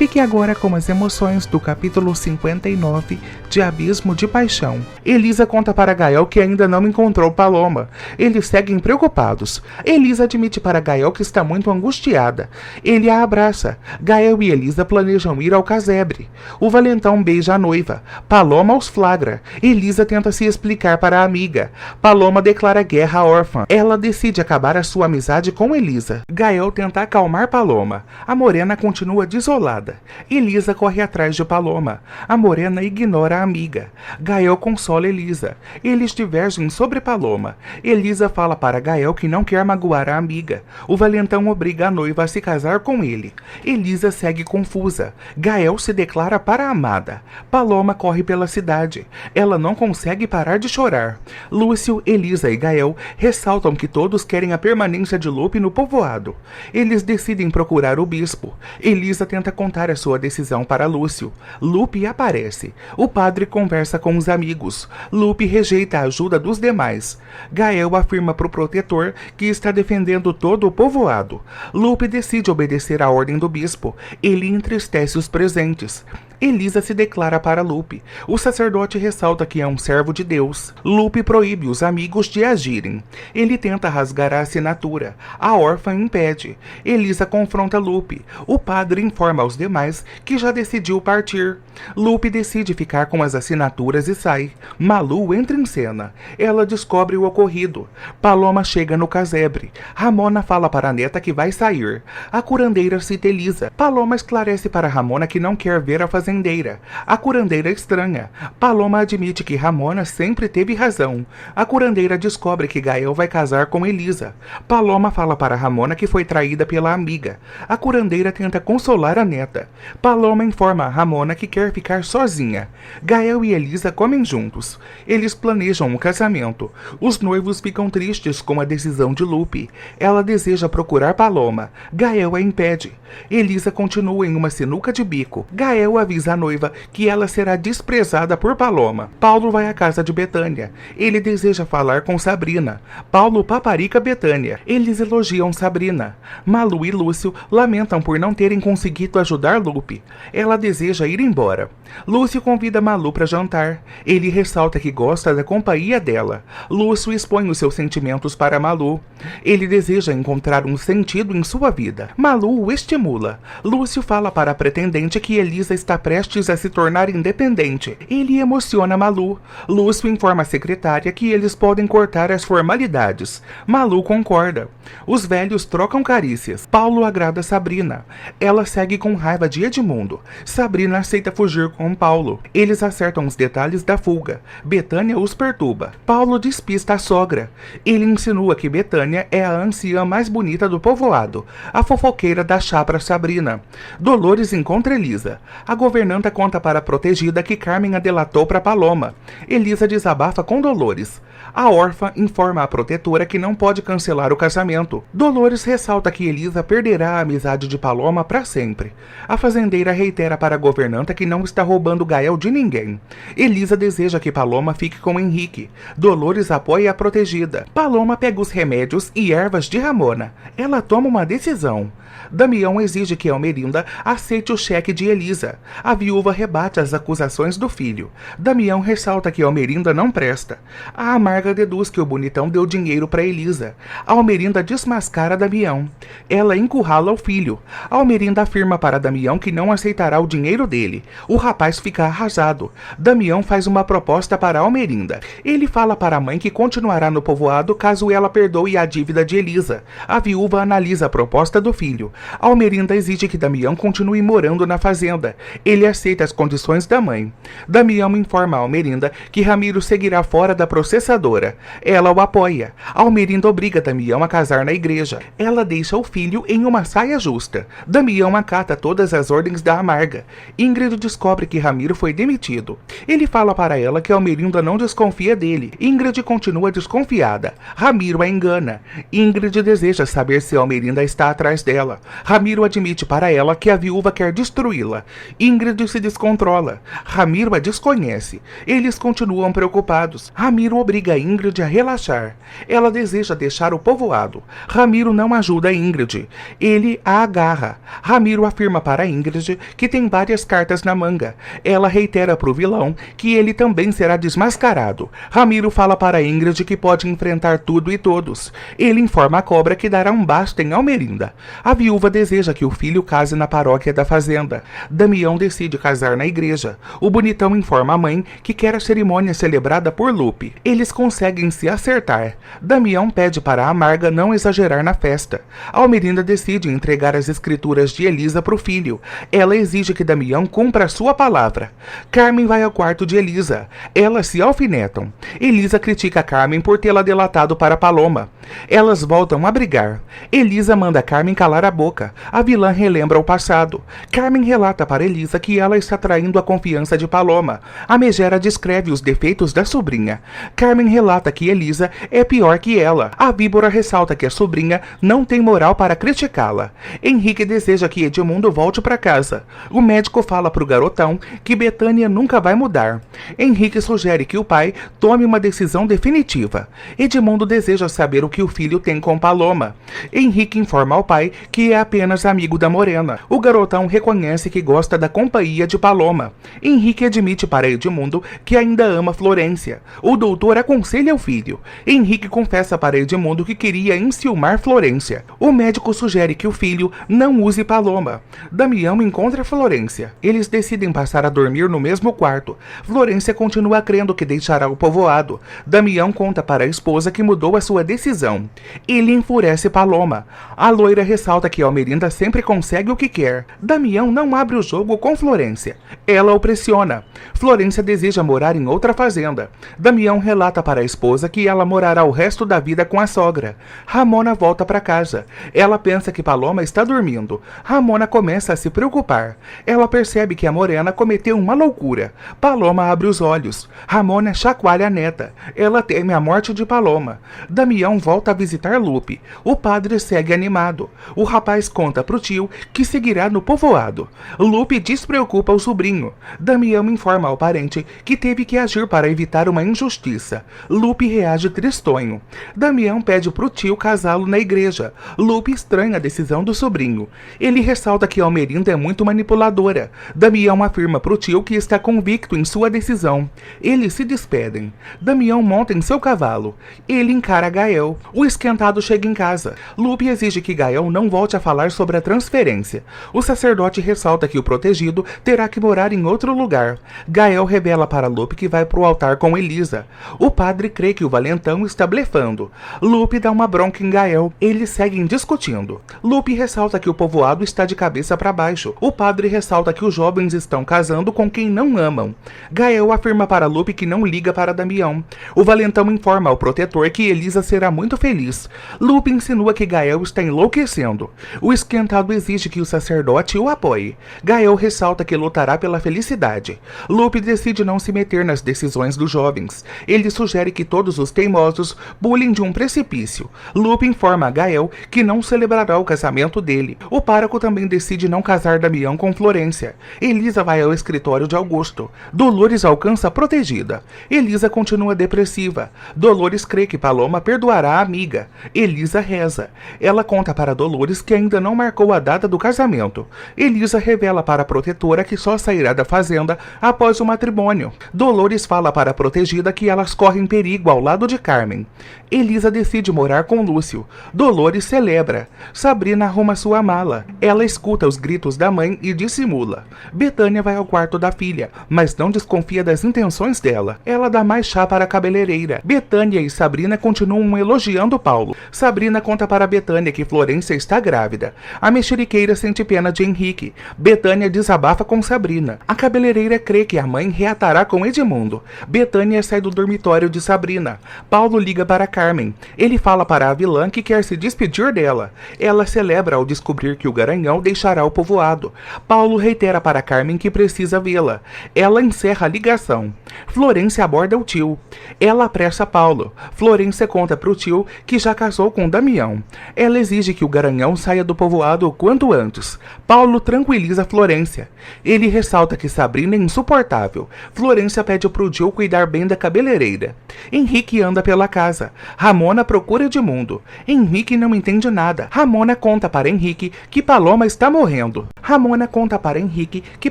Fique agora com as emoções do capítulo 59 de Abismo de Paixão. Elisa conta para Gael que ainda não encontrou Paloma. Eles seguem preocupados. Elisa admite para Gael que está muito angustiada. Ele a abraça. Gael e Elisa planejam ir ao casebre. O valentão beija a noiva. Paloma os flagra. Elisa tenta se explicar para a amiga. Paloma declara guerra à órfã. Ela decide acabar a sua amizade com Elisa. Gael tenta acalmar Paloma. A morena continua desolada. Elisa corre atrás de Paloma. A morena ignora a amiga. Gael consola Elisa. Eles divergem sobre Paloma. Elisa fala para Gael que não quer magoar a amiga. O valentão obriga a noiva a se casar com ele. Elisa segue confusa. Gael se declara para a amada. Paloma corre pela cidade. Ela não consegue parar de chorar. Lúcio, Elisa e Gael ressaltam que todos querem a permanência de Lupe no povoado. Eles decidem procurar o bispo. Elisa tenta contar a sua decisão para Lúcio. Lupe aparece. O padre conversa com os amigos. Lupe rejeita a ajuda dos demais. Gael afirma para o protetor que está defendendo todo o povoado. Lupe decide obedecer à ordem do bispo. Ele entristece os presentes. Elisa se declara para Lupe. O sacerdote ressalta que é um servo de Deus. Lupe proíbe os amigos de agirem. Ele tenta rasgar a assinatura. A órfã impede. Elisa confronta Lupe. O padre informa aos demais que já decidiu partir. Lupe decide ficar com as assinaturas e sai. Malu entra em cena. Ela descobre o ocorrido. Paloma chega no casebre. Ramona fala para a neta que vai sair. A curandeira cita Elisa. Paloma esclarece para Ramona que não quer ver a fazendeira. A curandeira estranha. Paloma admite que Ramona sempre teve razão. A curandeira descobre que Gael vai casar com Elisa. Paloma fala para Ramona que foi traída pela amiga. A curandeira tenta consolar a neta. Paloma informa a Ramona que quer ficar sozinha. Gael e Elisa comem juntos. Eles planejam o casamento. Os noivos ficam tristes com a decisão de Lupe. Ela deseja procurar Paloma. Gael a impede. Elisa continua em uma sinuca de bico. Gael avisa a noiva que ela será desprezada por Paloma. Paulo vai à casa de Betânia. Ele deseja falar com Sabrina. Paulo paparica Betânia. Eles elogiam Sabrina. Malu e Lúcio lamentam por não terem conseguido ajudar Lupe. Ela deseja ir embora. Lúcio convida Malu para jantar. Ele ressalta que gosta da companhia dela. Lúcio expõe os seus sentimentos para Malu. Ele deseja encontrar um sentido em sua vida. Malu o estimula. Lúcio fala para a pretendente que Elisa está prestes a se tornar independente. Ele emociona Malu. Lúcio informa a secretária que eles podem cortar as formalidades. Malu concorda. Os velhos trocam carícias. Paulo agrada Sabrina. Ela segue com raiva de Edmundo. Sabrina aceita fugir com Paulo. Eles acertam os detalhes da fuga. Betânia os perturba. Paulo despista a sogra. Ele insinua que Betânia é a anciã mais bonita do povoado. A fofoqueira dá chá para Sabrina. Dolores encontra Elisa. A governanta conta para a protegida que Carmen a delatou para Paloma. Elisa desabafa com Dolores. A órfã informa a protetora que não pode cancelar o casamento. Dolores ressalta que Elisa perderá a amizade de Paloma para sempre. A fazendeira reitera para a governanta que não está roubando Gael de ninguém. Elisa deseja que Paloma fique com Henrique. Dolores apoia a protegida. Paloma pega os remédios e ervas de Ramona. Ela toma uma decisão. Damião exige que Almerinda aceite o cheque de Elisa. A viúva rebate as acusações do filho. Damião ressalta que Almerinda não presta. A amarga deduz que o bonitão deu dinheiro para Elisa. Almerinda desmascara Damião. Ela encurrala o filho. Almerinda afirma para Damião que não aceitará o dinheiro dele. O rapaz fica arrasado. Damião faz uma proposta para Almerinda. Ele fala para a mãe que continuará no povoado caso ela perdoe a dívida de Elisa. A viúva analisa a proposta do filho. Almerinda exige que Damião continue morando na fazenda. Ele aceita as condições da mãe. Damião informa a Almerinda que Ramiro seguirá fora da processadora. Ela o apoia. Almerinda obriga Damião a casar na igreja. Ela deixa o filho em uma saia justa. Damião acata todas as ordens da amarga. Ingrid descobre que Ramiro foi demitido. Ele fala para ela que Almerinda não desconfia dele. Ingrid continua desconfiada. Ramiro a engana. Ingrid deseja saber se Almerinda está atrás dela. Ramiro admite para ela que a viúva quer destruí-la. Ingrid Ingrid se descontrola. Ramiro a desconhece. Eles continuam preocupados. Ramiro obriga Ingrid a relaxar. Ela deseja deixar o povoado. Ramiro não ajuda Ingrid. Ele a agarra. Ramiro afirma para Ingrid que tem várias cartas na manga. Ela reitera para o vilão que ele também será desmascarado. Ramiro fala para Ingrid que pode enfrentar tudo e todos. Ele informa a cobra que dará um basta em Almerinda. A viúva deseja que o filho case na paróquia da fazenda. Damião decide casar na igreja. O bonitão informa a mãe que quer a cerimônia celebrada por Lupe. Eles conseguem se acertar. Damião pede para Amarga não exagerar na festa. Almerinda decide entregar as escrituras de Elisa para o filho. Ela exige que Damião cumpra a sua palavra. Carmen vai ao quarto de Elisa. Elas se alfinetam. Elisa critica Carmen por tê-la delatado para Paloma. Elas voltam a brigar. Elisa manda Carmen calar a boca. A vilã relembra o passado. Carmen relata para Elisa que ela está traindo a confiança de Paloma. A megera descreve os defeitos da sobrinha. Carmen relata que Elisa é pior que ela. A víbora ressalta que a sobrinha não tem moral para criticá-la. Henrique deseja que Edmundo volte para casa. O médico fala para o garotão que Betânia nunca vai mudar. Henrique sugere que o pai tome uma decisão definitiva. Edmundo deseja saber o que o filho tem com Paloma. Henrique informa ao pai que é apenas amigo da Morena. O garotão reconhece que gosta da companhia de Paloma. Henrique admite para Edmundo que ainda ama Florência. O doutor aconselha o filho. Henrique confessa para Edmundo que queria enciumar Florência. O médico sugere que o filho não use Paloma. Damião encontra Florência. Eles decidem passar a dormir no mesmo quarto. Florência continua crendo que deixará o povoado. Damião conta para a esposa que mudou a sua decisão. Ele enfurece Paloma. A loira ressalta que Almerinda sempre consegue o que quer. Damião não abre o jogo com Florência. Ela o pressiona. Florência deseja morar em outra fazenda. Damião relata para a esposa que ela morará o resto da vida com a sogra. Ramona volta para casa. Ela pensa que Paloma está dormindo. Ramona começa a se preocupar. Ela percebe que a Morena cometeu uma loucura. Paloma abre os olhos. Ramona chacoalha a neta. Ela teme a morte de Paloma. Damião volta a visitar Lupe. O padre segue animado. O rapaz conta pro tio que seguirá no povoado. Lupe despreocupa o sobrinho. Damião informa ao parente que teve que agir para evitar uma injustiça. Lupe reage tristonho. Damião pede pro tio casá-lo na igreja. Lupe estranha a decisão do sobrinho. Ele ressalta que Almerinda é muito manipuladora. Damião afirma pro tio que está convicto em sua decisão. Eles se despedem. Damião monta em seu cavalo. Ele encara Gael. O esquentado chega em casa. Lupe exige que Gael não volte a falar sobre a transferência. O sacerdote ressalta que o protegido terá que morar em outro lugar. Gael revela para Lupe que vai pro altar com Elisa. O padre crê que o valentão está blefando. Lupe dá uma bronca em Gael. Eles seguem discutindo. Lupe ressalta que o povoado está de cabeça para baixo. O padre ressalta que os jovens estão casando com quem não amam. Gael afirma para Lupe que não liga para Damião. O valentão informa ao protetor que Elisa será muito feliz. Lupe insinua que Gael está enlouquecendo. O esquentado exige que o sacerdote o apoie. Gael ressalta que lutará pela felicidade. Lupe decide não se meter nas decisões dos jovens. Ele sugere que todos os teimosos pulem de um precipício. Lupe informa a Gael que não celebrará o casamento dele. O pároco também decide não casar Damião com Florência. Elisa vai ao escritório de Augusto. Dolores alcança a protegida. Elisa continua depressiva. Dolores crê que Paloma perdoará a amiga. Elisa reza. Ela conta para Dolores que ainda não marcou a data do casamento. Elisa revela para a protetora que só sairá da fazenda após o matrimônio. Dolores fala para a protegida que elas correm perigo ao lado de Carmen. Elisa decide morar com Lúcio. Dolores celebra. Sabrina arruma sua mala. Ela escuta os gritos da mãe e dissimula. Betânia vai ao quarto da filha, mas não desconfia das intenções dela. Ela dá mais chá para a cabeleireira. Betânia e Sabrina continuam elogiando Paulo. Sabrina conta para Betânia que Florência está grávida. A mexeriqueira sente pena de Henrique. Betânia desabafa com Sabrina. A cabeleireira crê que a mãe reatará com Edmundo. Betânia sai do dormitório de Sabrina. Paulo liga para Carmen. Ele fala para a vilã que quer se despedir dela. Ela celebra ao descobrir que o garanhão deixará o povoado. Paulo reitera para Carmen que precisa vê-la. Ela encerra a ligação. Florência aborda o tio. Ela apressa Paulo. Florência conta para o tio que já casou com Damião. Ela exige que o garanhão saia do povoado o quanto antes. Paulo tranquiliza Florência. Ele ressalta que Sabrina é insuportável. Florência pede para o tio cuidar bem da cabeleireira. Henrique anda pela casa. Ramona procura Edmundo. Henrique não entende nada. Ramona conta para Henrique que Paloma está morrendo. Ramona conta para Henrique que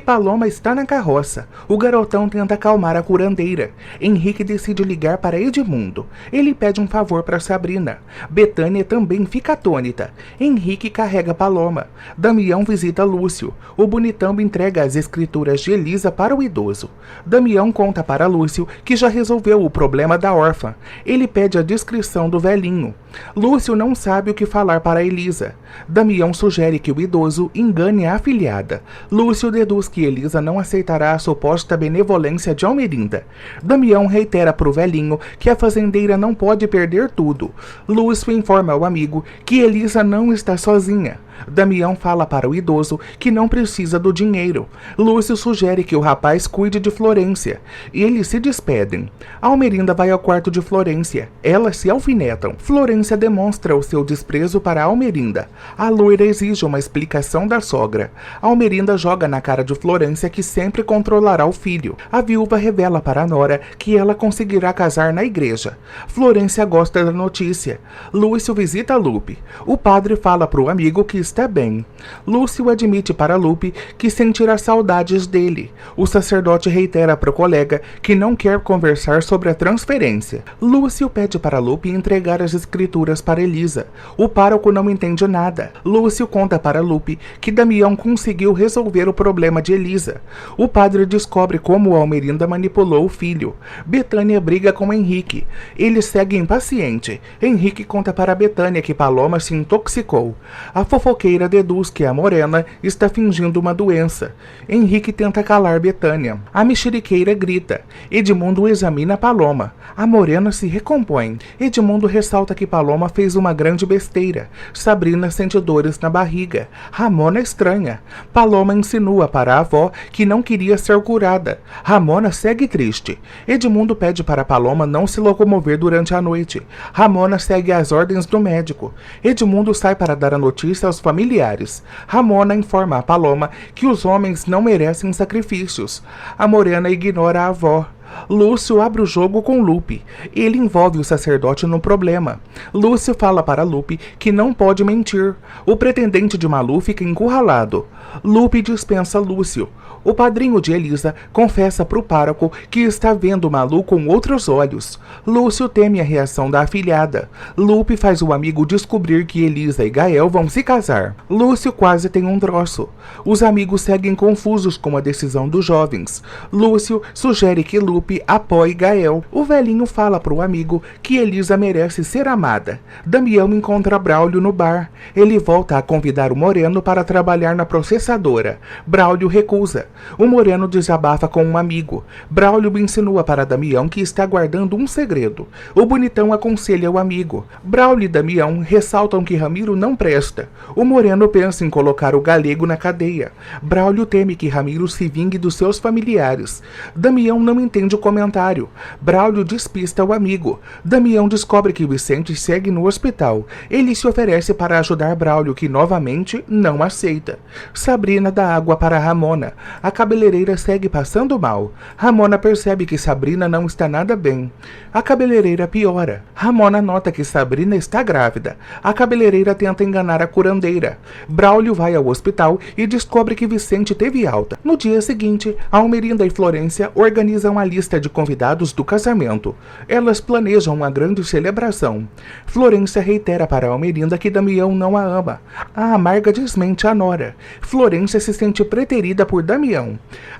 Paloma está na carroça. O garotão tenta acalmar a curandeira. Henrique decide ligar para Edmundo. Ele pede um favor para Sabrina. Betânia também fica atônita. Henrique carrega Paloma. Damião visita Lúcio. O bonitão entrega as escrituras de Elisa para o idoso. Damião conta para Lúcio que já resolveu o problema da órfã. Ele pede a descrição do velhinho. Lúcio não sabe o que falar para Elisa. Damião sugere que o idoso engane a afilhada. Lúcio deduz que Elisa não aceitará a suposta benevolência de Almerinda. Damião reitera para o velhinho que a fazendeira não pode perder tudo. Lúcio informa ao amigo que Elisa não está sozinha. Damião fala para o idoso que não precisa do dinheiro. Lúcio sugere que o rapaz cuide de Florência. Eles se despedem. Almerinda vai ao quarto de Florência. Elas se alfinetam. Florência demonstra o seu desprezo para Almerinda. A loira exige uma explicação da sogra. Almerinda joga na cara de Florência que sempre controlará o filho. A viúva revela para Nora que ela conseguirá casar na igreja. Florência gosta da notícia. Lúcio visita Lupe. O padre fala para o amigo que está bem. Lúcio admite para Lupe que sentirá saudades dele. O sacerdote reitera para o colega que não quer conversar sobre a transferência. Lúcio pede para Lupe entregar as escrituras para Elisa. O pároco não entende nada. Lúcio conta para Lupe que Damião conseguiu resolver o problema de Elisa. O padre descobre como Almerinda manipulou o filho. Betânia briga com Henrique. Ele segue impaciente. Henrique conta para Betânia que Paloma se intoxicou. A fofoqueira deduz que a morena está fingindo uma doença. Henrique tenta calar Betânia. A mexeriqueira grita. Edmundo examina Paloma. A morena se recompõe. Edmundo ressalta que Paloma fez uma grande besteira. Sabrina sente dores na barriga. Ramona estranha. Paloma insinua para a avó que não queria ser curada. Ramona segue triste. Edmundo pede para Paloma não se locomover durante a noite. Ramona segue as ordens do médico. Edmundo sai para dar a notícia aos familiares. Ramona informa a Paloma que os homens não merecem sacrifícios. A morena ignora a avó. Lúcio abre o jogo com Lupe. Ele envolve o sacerdote no problema. Lúcio fala para Lupe que não pode mentir. O pretendente de Malu fica encurralado. Lupe dispensa Lúcio. O padrinho de Elisa confessa para o pároco que está vendo Malu com outros olhos. Lúcio teme a reação da afilhada. Lupe faz o amigo descobrir que Elisa e Gael vão se casar. Lúcio quase tem um troço. Os amigos seguem confusos com a decisão dos jovens. Lúcio sugere que Lupe apoie Gael. O velhinho fala para o amigo que Elisa merece ser amada. Damião encontra Braulio no bar. Ele volta a convidar o Moreno para trabalhar na processadora. Braulio recusa. O Moreno desabafa com um amigo. Braulio insinua para Damião que está guardando um segredo. O bonitão aconselha o amigo. Braulio e Damião ressaltam que Ramiro não presta. O Moreno pensa em colocar o galego na cadeia. Braulio teme que Ramiro se vingue dos seus familiares. Damião não entende o comentário. Braulio despista o amigo. Damião descobre que Vicente segue no hospital. Ele se oferece para ajudar Braulio, que novamente não aceita. Sabrina dá água para Ramona. A cabeleireira segue passando mal. Ramona percebe que Sabrina não está nada bem. A cabeleireira piora. Ramona nota que Sabrina está grávida. A cabeleireira tenta enganar a curandeira. Braulio vai ao hospital e descobre que Vicente teve alta. No dia seguinte, Almerinda e Florência organizam a lista de convidados do casamento. Elas planejam uma grande celebração. Florência reitera para Almerinda que Damião não a ama. A amarga desmente a nora. Florência se sente preterida por Damião.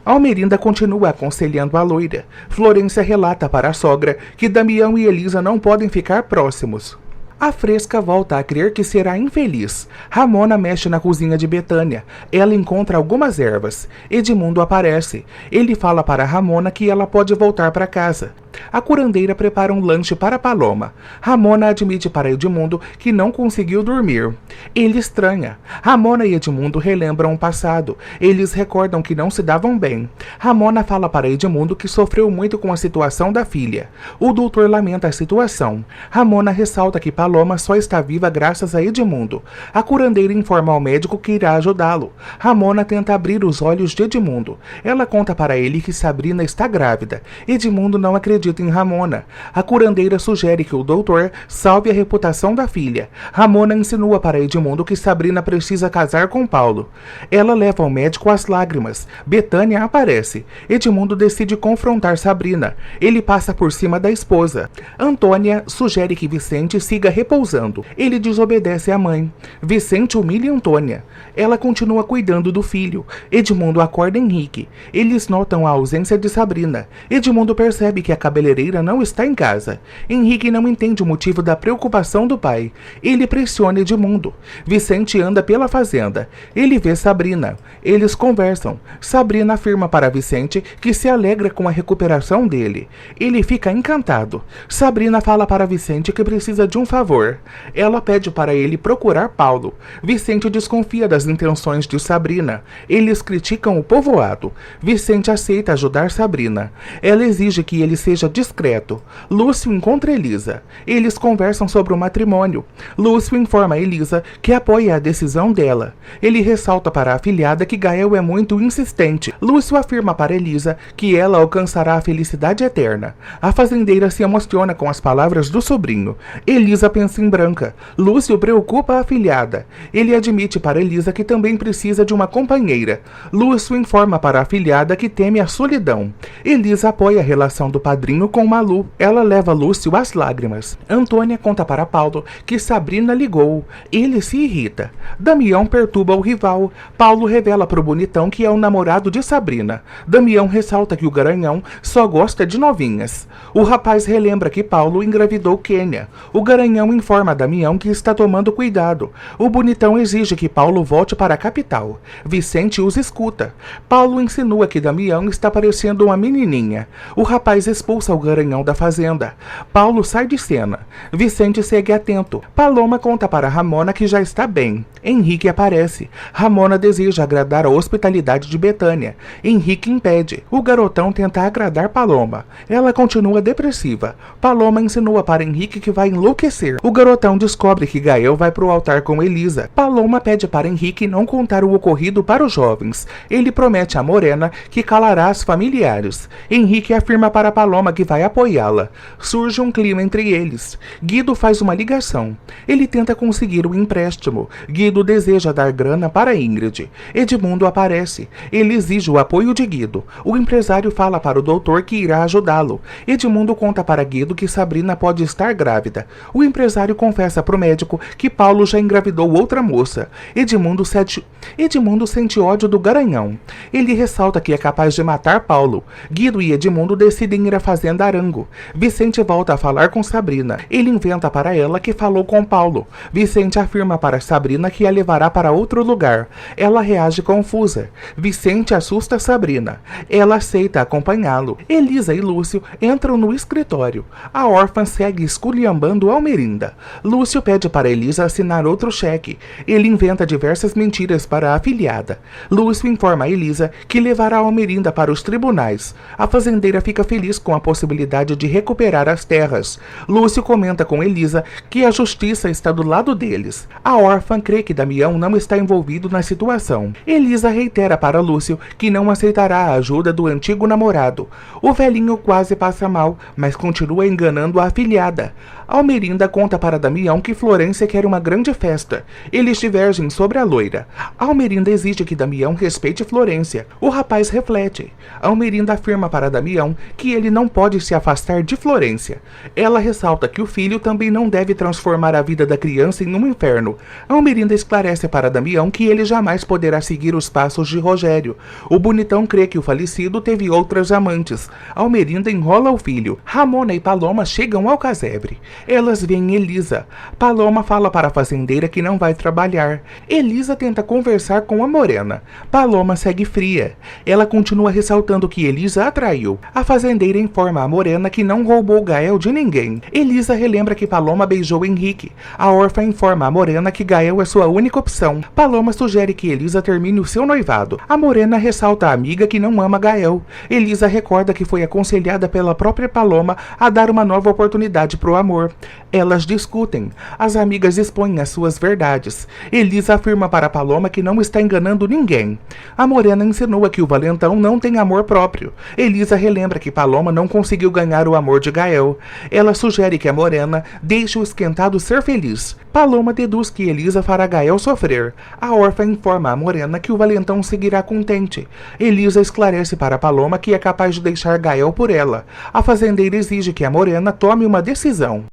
Almerinda continua aconselhando a loira. Florência relata para a sogra que Damião e Elisa não podem ficar próximos. A Fresca volta a crer que será infeliz. Ramona mexe na cozinha de Betânia. Ela encontra algumas ervas. Edmundo aparece. Ele fala para Ramona que ela pode voltar para casa. A curandeira prepara um lanche para Paloma. Ramona admite para Edmundo que não conseguiu dormir. Ele estranha. Ramona e Edmundo relembram o passado. Eles recordam que não se davam bem. Ramona fala para Edmundo que sofreu muito com a situação da filha. O doutor lamenta a situação. Ramona ressalta que Paloma só está viva graças a Edmundo. A curandeira informa ao médico que irá ajudá-lo. Ramona tenta abrir os olhos de Edmundo. Ela conta para ele que Sabrina está grávida. Edmundo não acredita em Ramona. A curandeira sugere que o doutor salve a reputação da filha. Ramona insinua para Edmundo que Sabrina precisa casar com Paulo. Ela leva ao médico às lágrimas. Betânia aparece. Edmundo decide confrontar Sabrina. Ele passa por cima da esposa. Antônia sugere que Vicente siga repousando. Ele desobedece à mãe. Vicente humilha Antônia. Ela continua cuidando do filho. Edmundo acorda Henrique. Eles notam a ausência de Sabrina. Edmundo percebe que a cabeleireira não está em casa. Henrique não entende o motivo da preocupação do pai. Ele pressiona Edmundo. Vicente anda pela fazenda. Ele vê Sabrina. Eles conversam. Sabrina afirma para Vicente que se alegra com a recuperação dele. Ele fica encantado. Sabrina fala para Vicente que precisa de um favor. Ela pede para ele procurar Paulo. Vicente desconfia das intenções de Sabrina. Eles criticam o povoado. Vicente aceita ajudar Sabrina. Ela exige que ele seja discreto. Lúcio encontra Elisa. Eles conversam sobre o matrimônio. Lúcio informa a Elisa que apoia a decisão dela. Ele ressalta para a afilhada que Gael é muito insistente. Lúcio afirma para Elisa que ela alcançará a felicidade eterna. A fazendeira se emociona com as palavras do sobrinho. Elisa pensa em Branca. Lúcio preocupa a afilhada. Ele admite para Elisa que também precisa de uma companheira. Lúcio informa para a afilhada que teme a solidão. Elisa apoia a relação do padrinho com Malu. Ela leva Lúcio às lágrimas. Antônia conta para Paulo que Sabrina ligou. Ele se irrita. Damião perturba o rival. Paulo revela para o bonitão que é o namorado de Sabrina. Damião ressalta que o Garanhão só gosta de novinhas. O rapaz relembra que Paulo engravidou Quênia. O Garanhão informa a Damião que está tomando cuidado. O bonitão exige que Paulo volte para a capital. Vicente os escuta. Paulo insinua que Damião está parecendo uma menininha. O rapaz expulsa o Garanhão da fazenda. Paulo sai de cena. Vicente segue atento. Paloma conta para Ramona que já está bem. Henrique aparece. Ramona deseja agradar a hospitalidade de Betânia. Henrique impede. O garotão tenta agradar Paloma. Ela continua depressiva. Paloma insinua para Henrique que vai enlouquecer. O garotão descobre que Gael vai pro altar com Elisa. Paloma pede para Henrique não contar o ocorrido para os jovens. Ele promete a Morena que calará os familiares. Henrique afirma para Paloma que vai apoiá-la. Surge um clima entre eles. Guido faz uma ligação. Ele tenta conseguir o empréstimo. Guido deseja dar grana para Ingrid. Edmundo aparece. Ele exige o apoio de Guido. O empresário fala para o doutor que irá ajudá-lo. Edmundo conta para Guido que Sabrina pode estar grávida. O empresário confessa para o médico que Paulo já engravidou outra moça. Edmundo sente ódio do Garanhão. Ele ressalta que é capaz de matar Paulo. Guido e Edmundo decidem ir à fazenda Arango. Vicente volta a falar com Sabrina. Ele inventa para ela que falou com Paulo. Vicente afirma para Sabrina que a levará para outro lugar. Ela reage confusa. Vicente assusta Sabrina. Ela aceita acompanhá-lo. Elisa e Lúcio entram no escritório. A órfã segue esculhambando Almerinda. Lúcio pede para Elisa assinar outro cheque. Ele inventa diversas mentiras para a afilhada. Lúcio informa a Elisa que levará Almerinda para os tribunais. A fazendeira fica feliz com a possibilidade de recuperar as terras. Lúcio comenta com Elisa que a justiça está do lado deles. A órfã crê que Damião não está envolvido na situação. Elisa reitera para Lúcio que não aceitará a ajuda do antigo namorado. O velhinho quase passa mal, mas continua enganando a afilhada. Almerinda conta para Damião que Florência quer uma grande festa. Eles divergem sobre a loira. Almerinda exige que Damião respeite Florência. O rapaz reflete. Almerinda afirma para Damião que ele não pode se afastar de Florência. Ela ressalta que o filho também não deve transformar a vida da criança em um inferno. Almerinda esclarece para Damião que ele jamais poderá seguir os passos de Rogério. O bonitão crê que o falecido teve outras amantes. Almerinda enrola o filho. Ramona e Paloma chegam ao casebre. Elas veem Elisa. Paloma fala para a fazendeira que não vai trabalhar. Elisa tenta conversar com a Morena. Paloma segue fria. Ela continua ressaltando que Elisa a traiu. A fazendeira informa informa a Morena que não roubou Gael de ninguém. Elisa relembra que Paloma beijou Henrique. A órfã informa a Morena que Gael é sua única opção. Paloma sugere que Elisa termine o seu noivado. A Morena ressalta à amiga que não ama Gael. Elisa recorda que foi aconselhada pela própria Paloma a dar uma nova oportunidade pro amor. Elas discutem. As amigas expõem as suas verdades. Elisa afirma para Paloma que não está enganando ninguém. A Morena insinua que o valentão não tem amor próprio. Elisa relembra que Paloma não conseguiu ganhar o amor de Gael. Ela sugere que a Morena deixe o esquentado ser feliz. Paloma deduz que Elisa fará Gael sofrer. A órfã informa a Morena que o valentão seguirá contente. Elisa esclarece para Paloma que é capaz de deixar Gael por ela. A fazendeira exige que a Morena tome uma decisão.